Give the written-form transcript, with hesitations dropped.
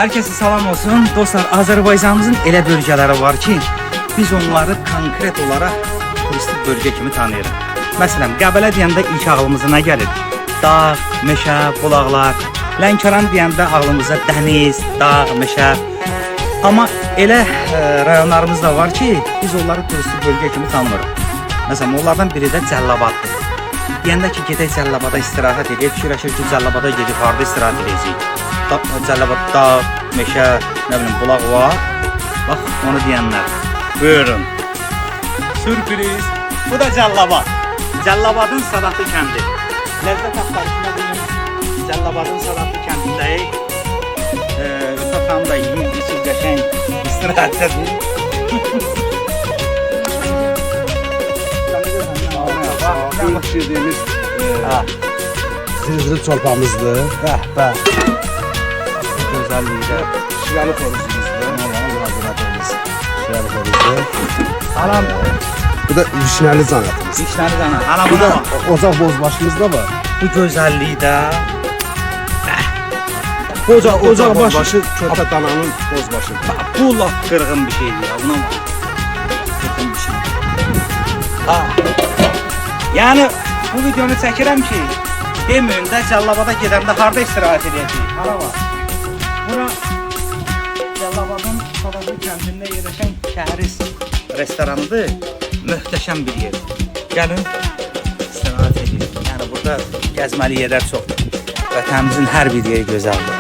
Herkese salam olsun. Dostlar, Azərbaycanımızın elə bölgələri var ki, biz onları konkret olaraq turistik bölgə kimi tanıyırıq. Məsələn, Qəbələ deyəndə ilk ağlımıza nə gəlir? Dağ, meşə, bulaqlar. Lənkəran deyəndə ağlımıza dəniz, dağ, meşə. Amma elə rayonlarımız da var ki, biz onları turistik bölgə kimi tanımırıq. Məsələn, onlardan biri də Cəllabaddır. Deyəndə ki, gedək Cəllabada istirahət edək, fikirləşir ki, Cəllabada gedib harda istirahət edəcəyik. Cəllabadda meşə, nə bilim, bulaq var. Bax, onu deyənlər. Buyurun. Sürpriz. Bu da Cəllabad. Cəllabadın Sadatlı kəndi. Ləzzət axtarışına bugün Cəllabadın Sadatlı kəndindəyik. Utatam da yiyib, içib qəşəng istirahət edin. İlk yediğimiz zirzili çolpamızdı. Bəh. Gözəlliyi də. Şiranı koruzumuzdu. Hazırladığımız şiranı koruzu. Anam, Bu da vişneli zanatımız. işləri dana. Bu Anamına da bak. ocak bozbaşımız da var. Bu gözəlliyi də. Ocak başı kötü dananın bozbaşı. Bu laf qırğın bir şeydir ya. Buna bak. Qırğın bir şey. Ha. Yəni bu videonu çəkirəm ki, deməyin də Cəllabada gedəndə harda istirahət edəcəyik. Hara var? Bura Cəllabadın Sadatlı kəndində yerləşən Kəhriz restoranıdır. Möhtəşəm bir yer. Gəlin istirahət edin. Yəni burada gəzməli yerlər çoxdur. Vətənimizin hər bir yeri gözəldir.